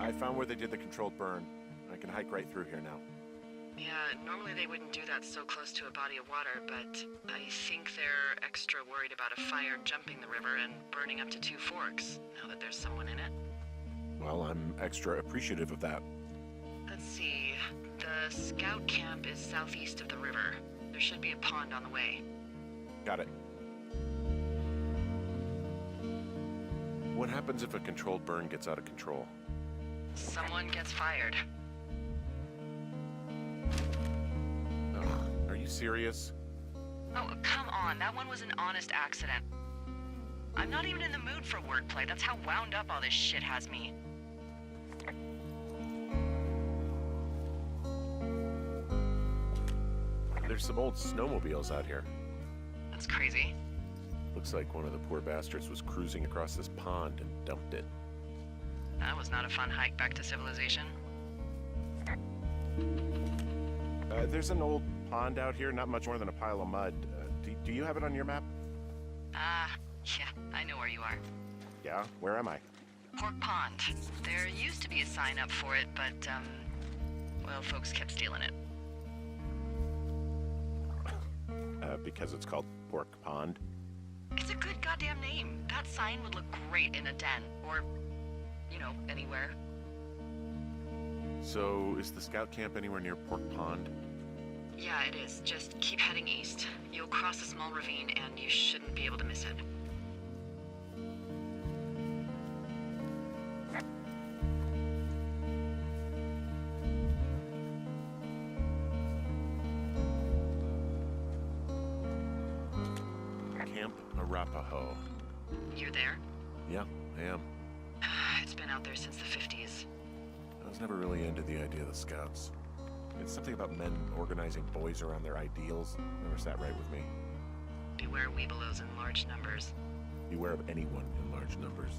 I found where they did the controlled burn. I can hike right through here now. Yeah, normally they wouldn't do that so close to a body of water, but I think they're extra worried about a fire jumping the river and burning up to 2 forks, now that there's someone in it. Well, I'm extra appreciative of that. Let's see. The scout camp is southeast of the river. There should be a pond on the way. Got it. What happens if a controlled burn gets out of control? Someone gets fired. Ugh, are you serious? Oh, come on. That one was an honest accident. I'm not even in the mood for wordplay. That's how wound up all this shit has me. There's some old snowmobiles out here. That's crazy. Looks like one of the poor bastards was cruising across this pond and dumped it. That was not a fun hike back to civilization. There's an old pond out here, not much more than a pile of mud. Do you have it on your map? Yeah, I know where you are. Yeah? Where am I? Pork Pond. There used to be a sign up for it, but, well, folks kept stealing it. Because it's called Pork Pond? It's a good goddamn name. That sign would look great in a den, or, you know, anywhere. So, is the scout camp anywhere near Pork Pond? Yeah, it is. Just keep heading east. You'll cross a small ravine, and you shouldn't be able to miss it. Camp Arapaho. You there? Yeah, I am. It's been out there since the 50s. I was never really into the idea of the scouts. It's something about men organizing boys around their ideals. Never sat right with me. Beware weebelows in large numbers. Beware of anyone in large numbers.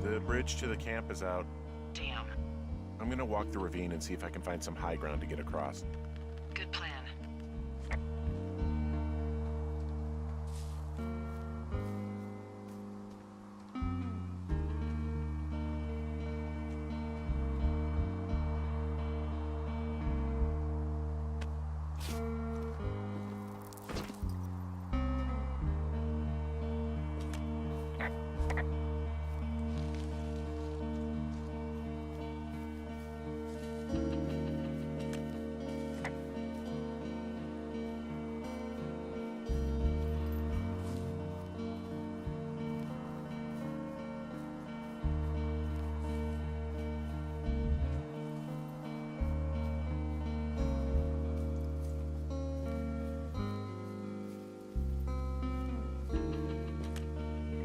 The bridge to the camp is out. Damn. I'm gonna walk the ravine and see if I can find some high ground to get across. Good plan.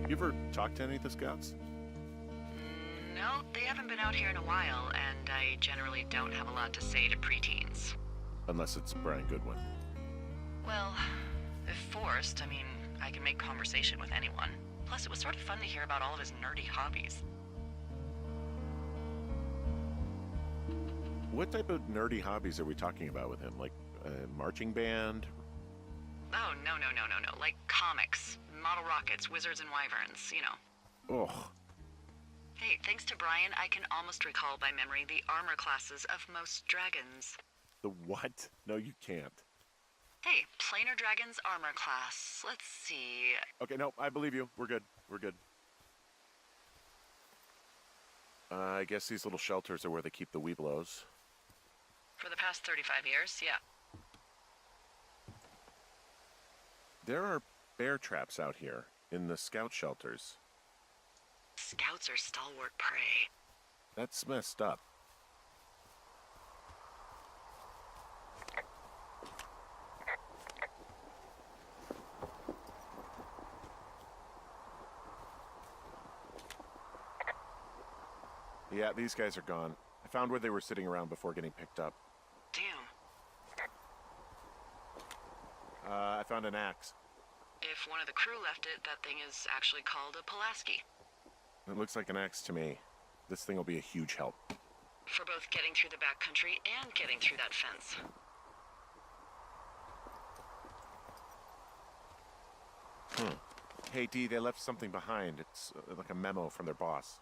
You ever talked to any of the scouts? No, they haven't been out here in a while, and I generally don't have a lot to say to preteens. Unless it's Brian Goodwin. Well, if forced, I mean, I can make conversation with anyone. Plus, it was sort of fun to hear about all of his nerdy hobbies. What type of nerdy hobbies are we talking about with him? Like a marching band? Oh, no. Like comics, model rockets, wizards and wyverns, you know. Ugh. Hey, thanks to Brian, I can almost recall by memory the armor classes of most dragons. The what? No, you can't. Hey, planar dragons armor class. Let's see. Okay, no, I believe you. We're good. We're good. I guess these little shelters are where they keep the weeblos. For the past 35 years, yeah. There are bear traps out here in the scout shelters. Scouts are stalwart prey. That's messed up. Yeah, these guys are gone. I found where they were sitting around before getting picked up. Damn. I found an axe. If one of the crew left it, that thing is actually called a Pulaski. It looks like an axe to me. This thing will be a huge help. For both getting through the backcountry and getting through that fence. Hey, D, they left something behind. It's like a memo from their boss.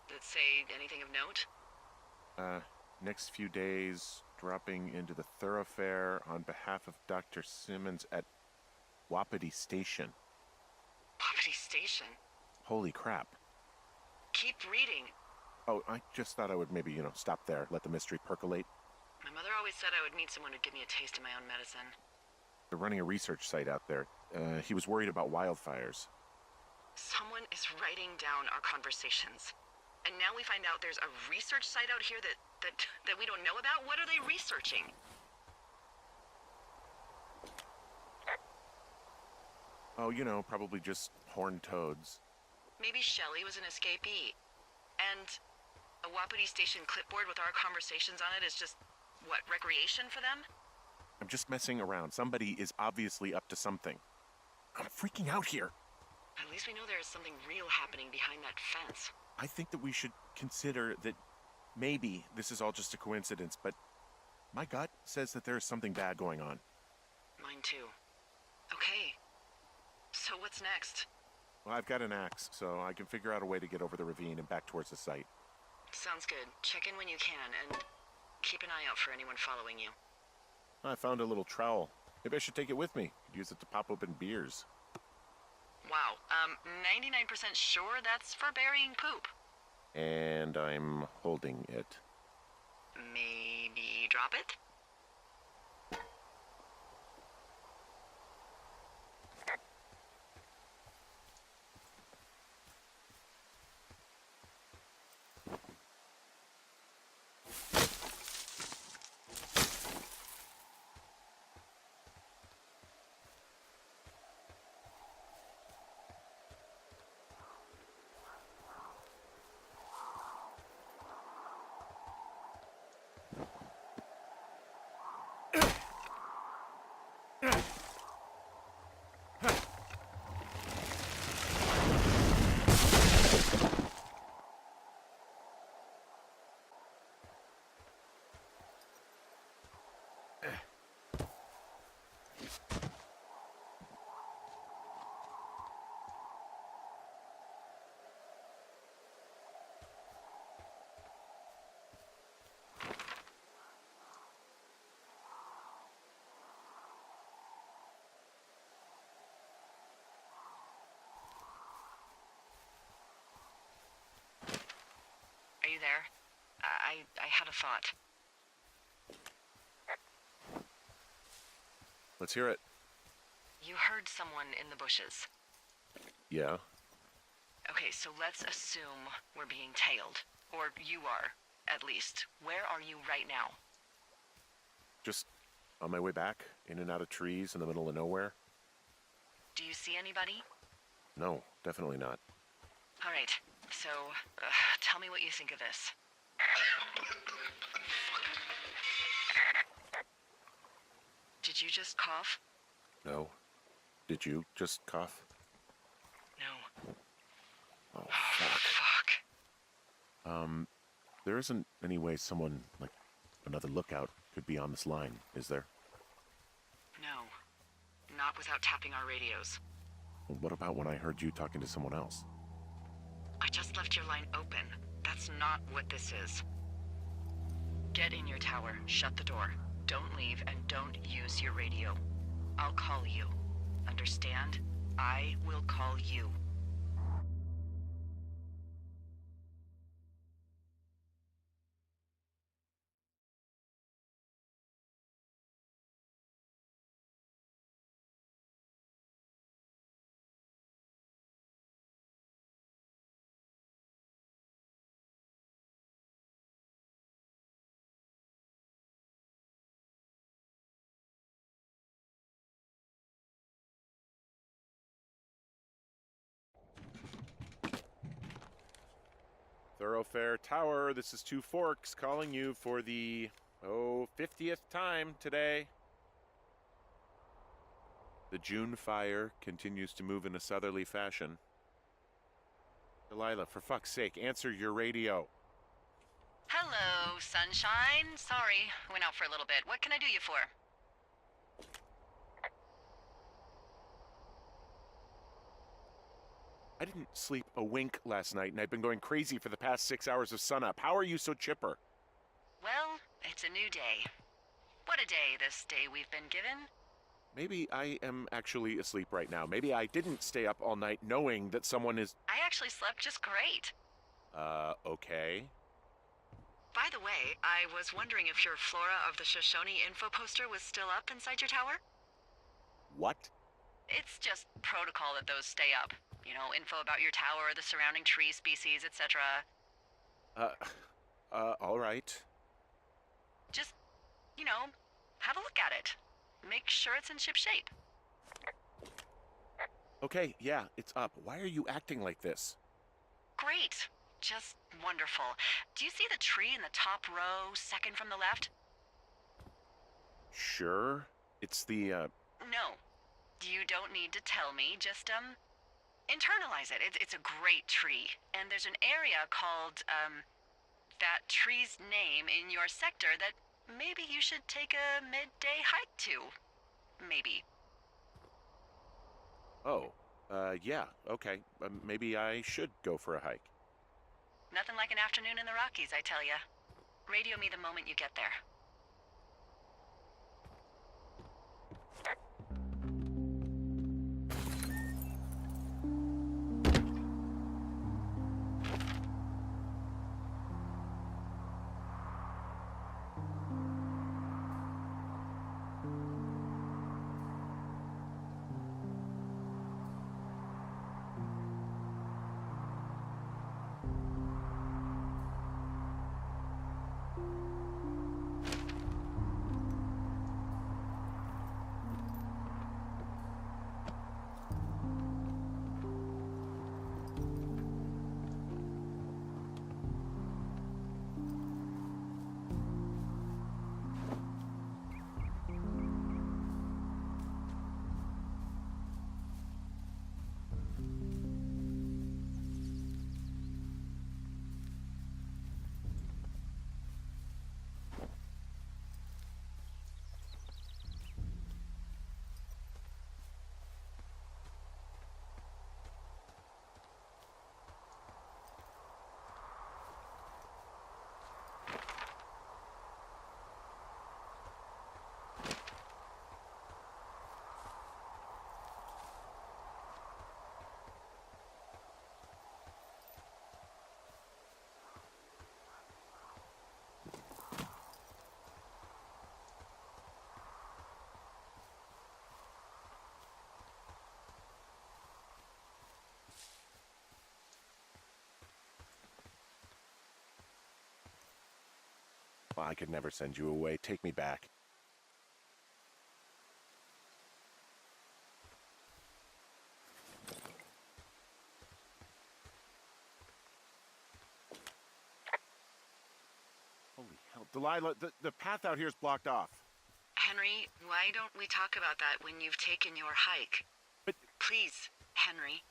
That say anything of note? Next few days, dropping into the thoroughfare on behalf of Dr. Simmons at Wapiti Station. Wapiti Station? Holy crap. Keep reading. Oh, I just thought I would maybe, stop there, let the mystery percolate. My mother always said I would meet someone who'd give me a taste of my own medicine. They're running a research site out there. He was worried about wildfires. Someone is writing down our conversations. And now we find out there's a research site out here that we don't know about? What are they researching? Oh, probably just horned toads. Maybe Shelley was an escapee. And a Wapiti Station clipboard with our conversations on it is just, what, recreation for them? I'm just messing around. Somebody is obviously up to something. I'm freaking out here. At least we know there is something real happening behind that fence. I think that we should consider that maybe this is all just a coincidence, but my gut says that there is something bad going on. Mine too. Okay. So what's next? Well, I've got an axe, so I can figure out a way to get over the ravine and back towards the site. Sounds good. Check in when you can, and keep an eye out for anyone following you. I found a little trowel. Maybe I should take it with me. Could use it to pop open beers. Wow. 99% sure that's for burying poop. And I'm holding it. Maybe drop it? Are you there? I had a thought. Let's hear it. You heard someone in the bushes. Yeah? Okay, so let's assume we're being tailed. Or you are, at least. Where are you right now? Just on my way back, in and out of trees in the middle of nowhere. Do you see anybody? No, definitely not. All right, so tell me what you think of this. Did you just cough? No. Did you just cough? No. Oh, Oh, fuck. fuck. There isn't any way someone, like another lookout, could be on this line, is there? No. Not without tapping our radios. Well, what about when I heard you talking to someone else? I just left your line open. That's not what this is. Get in your tower, shut the door. Don't leave, and don't use your radio. I'll call you. Understand? I will call you. Thoroughfare Tower, this is Two Forks calling you for the, 50th time today. The June fire continues to move in a southerly fashion. Delilah, for fuck's sake, answer your radio. Hello, sunshine. Sorry, went out for a little bit. What can I do you for? I didn't sleep a wink last night, and I've been going crazy for the past 6 hours of sunup. How are you so chipper? Well, it's a new day. What a day, this day we've been given. Maybe I am actually asleep right now. Maybe I didn't stay up all night knowing that someone is... I actually slept just great. Okay. By the way, I was wondering if your Flora of the Shoshone info poster was still up inside your tower? What? It's just protocol that those stay up. You know, info about your tower, the surrounding tree species, etc. All right. Just, you know, have a look at it. Make sure it's in ship shape. Okay, yeah, it's up. Why are you acting like this? Great. Just wonderful. Do you see the tree in the top row, second from the left? Sure. It's the, No. You don't need to tell me. Just, internalize it. It's a great tree. And there's an area called, that tree's name in your sector that maybe you should take a midday hike to. Maybe. Oh, yeah, okay. Maybe I should go for a hike. Nothing like an afternoon in the Rockies, I tell ya. Radio me the moment you get there. Well, I could never send you away. Take me back. Holy hell. Delilah, the path out here is blocked off. Henry, why don't we talk about that when you've taken your hike? But... Please, Henry.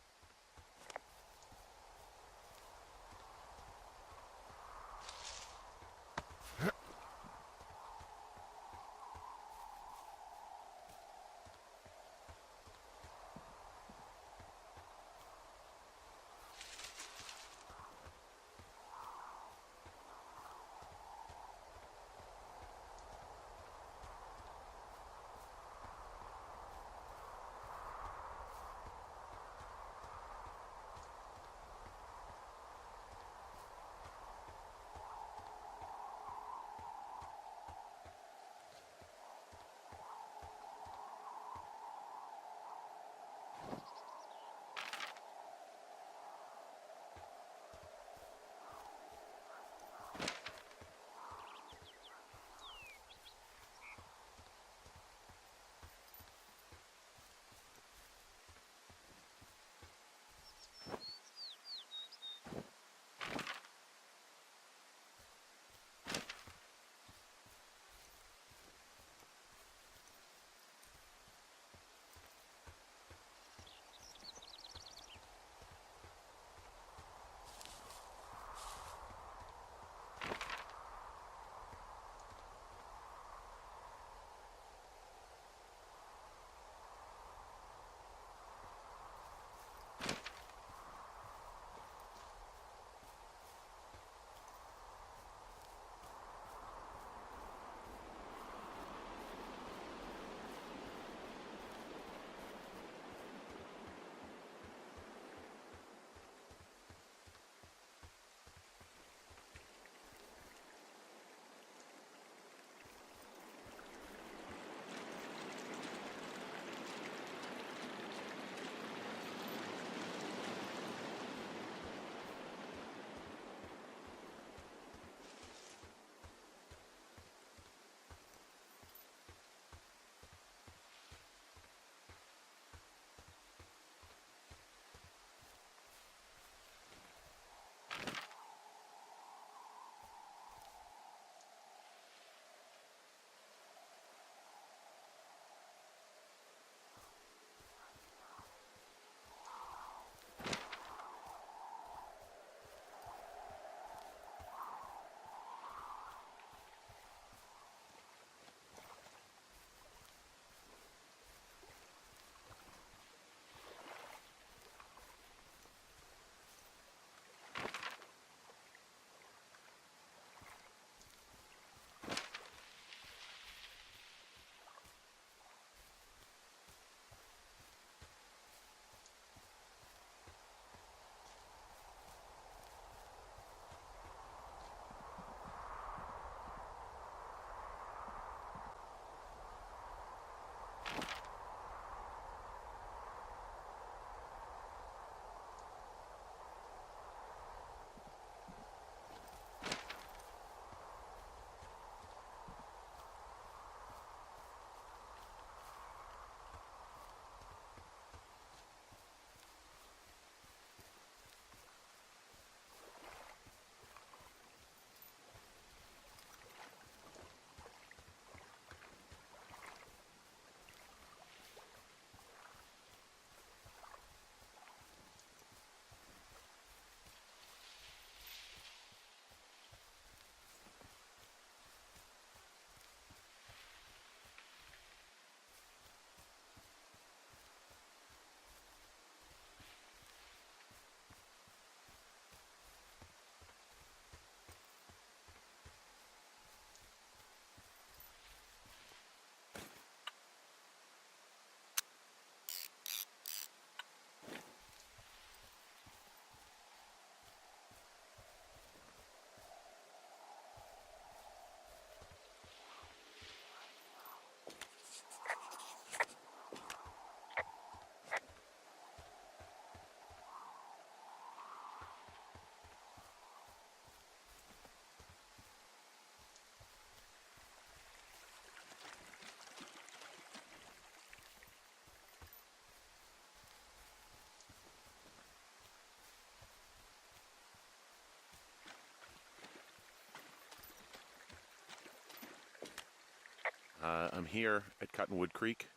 I'm here at Cottonwood Creek.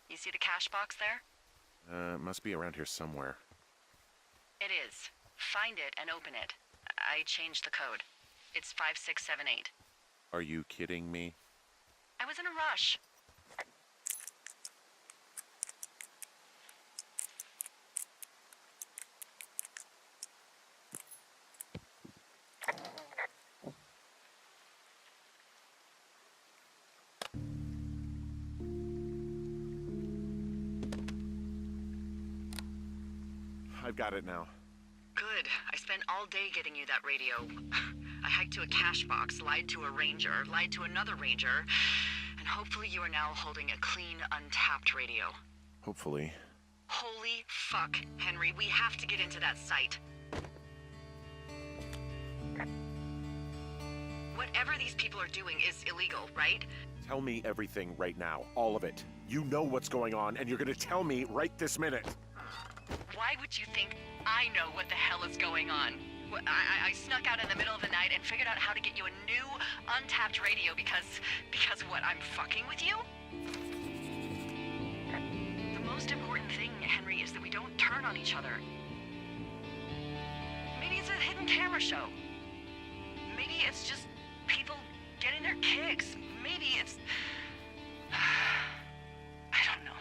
You see the cash box there? It must be around here somewhere. It is. Find it and open it. I changed the code. It's 5678. Are you kidding me? I was in a rush. I've got it now. Good. I spent all day getting you that radio. I hiked to a cash box, lied to a ranger, lied to another ranger, and hopefully you are now holding a clean, untapped radio. Hopefully. Holy fuck, Henry, we have to get into that site. Whatever these people are doing is illegal, right? Tell me everything right now. All of it. You know what's going on, and you're gonna tell me right this minute. Why would you think I know what the hell is going on? I snuck out in the middle of the night and figured out how to get you a new, untapped radio because what, I'm fucking with you? The most important thing, Henry, is that we don't turn on each other. Maybe it's a hidden camera show. Maybe it's just people getting their kicks. Maybe it's... I don't know.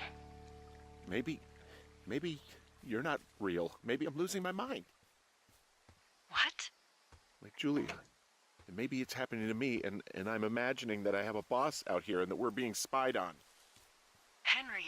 Maybe you're not real. Maybe I'm losing my mind. What? Like Julia. And maybe it's happening to me, and I'm imagining that I have a boss out here and that we're being spied on. Henry.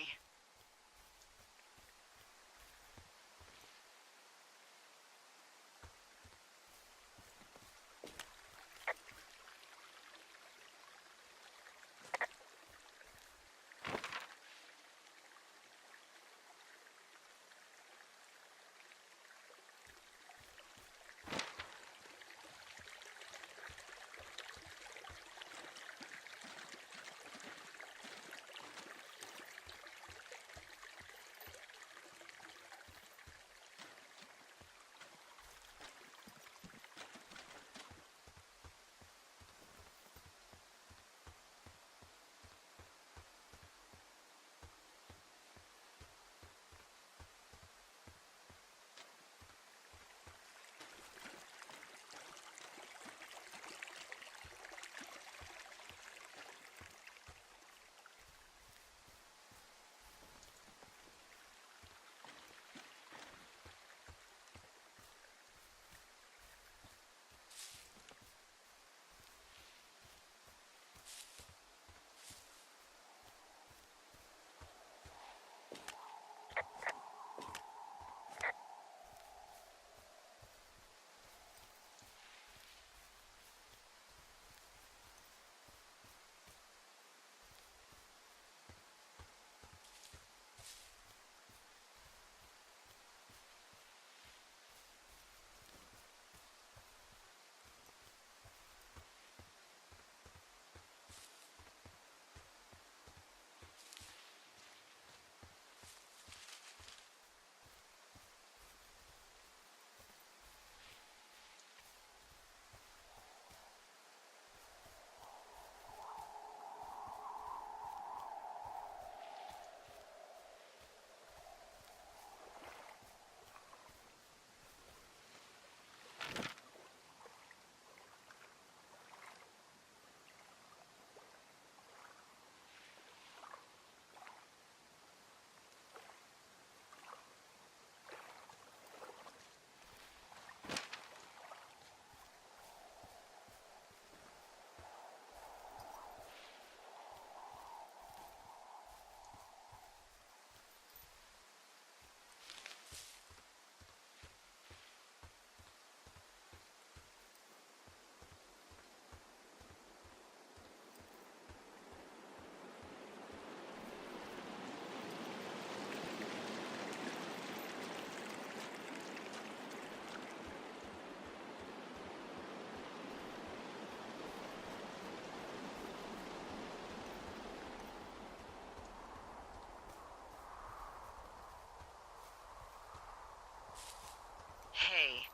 Hey,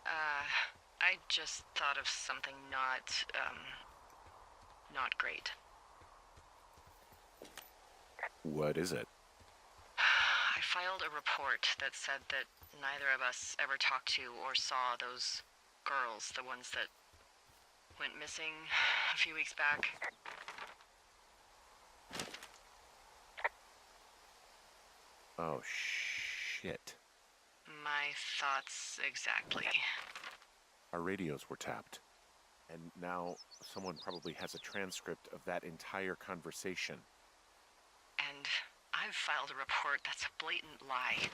I just thought of something not great. What is it? I filed a report that said that neither of us ever talked to or saw those girls, the ones that went missing a few weeks back. Oh, shit. My thoughts exactly. Our radios were tapped. And now someone probably has a transcript of that entire conversation. And I've filed a report that's a blatant lie.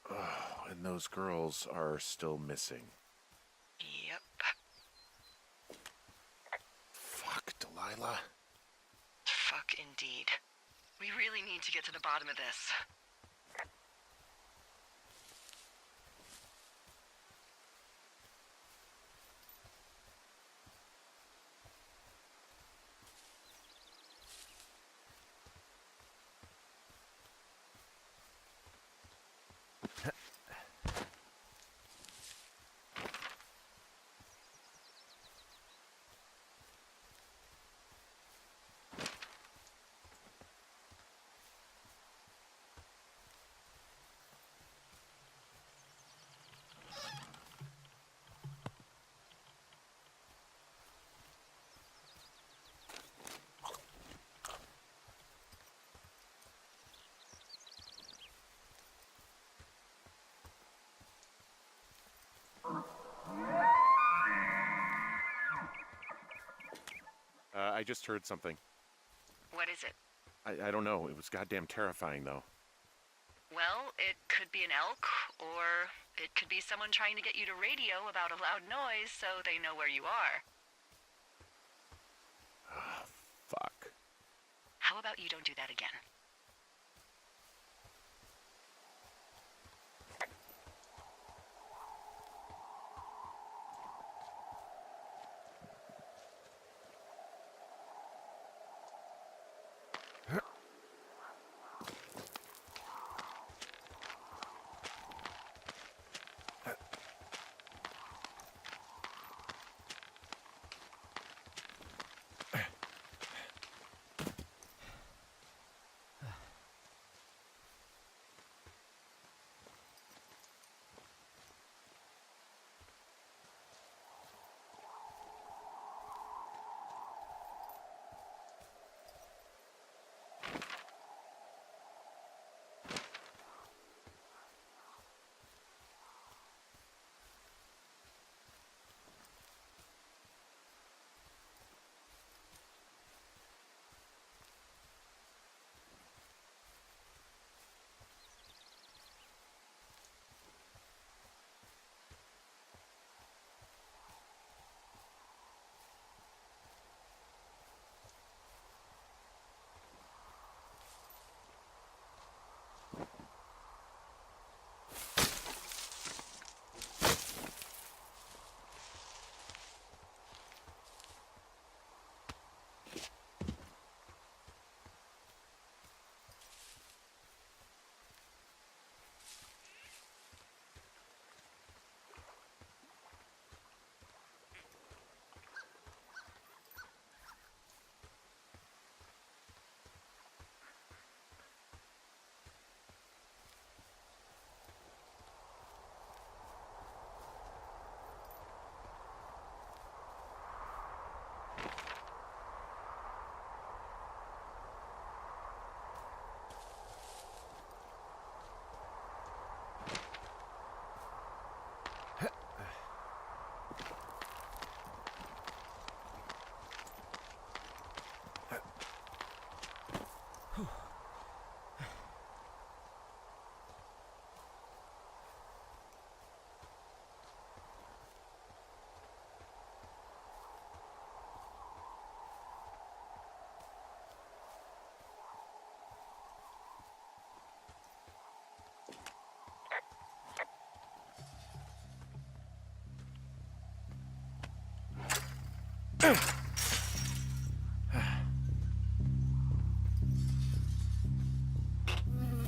Oh, and those girls are still missing. Yep. Fuck, Delilah. Fuck indeed. We really need to get to the bottom of this. I just heard something. What is it? I don't know. It was goddamn terrifying, though. Well, it could be an elk, or it could be someone trying to get you to radio about a loud noise so they know where you are. Fuck. How about you don't do that again?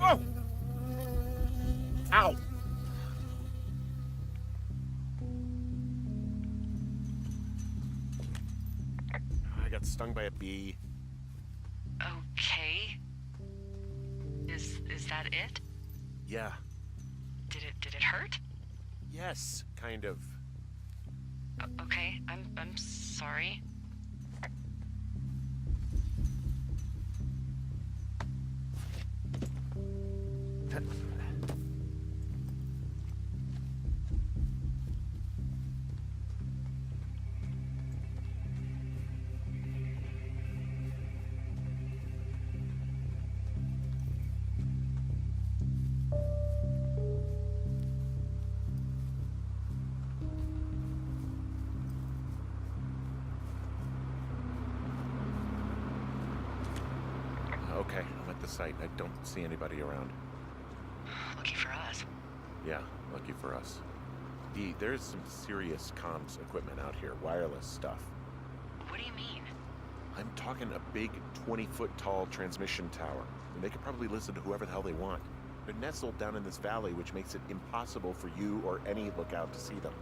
Whoa! Ow! I got stung by a bee. Okay. that it? Yeah. Did it hurt? Yes, kind of. Okay, I'm sorry. Okay, I'm at the site. I don't see anybody around. Lucky for us. Yeah, lucky for us. There's some serious comms equipment out here, wireless stuff. What do you mean? I'm talking a big 20-foot tall transmission tower, and they could probably listen to whoever the hell they want. They're nestled down in this valley, which makes it impossible for you or any lookout to see them.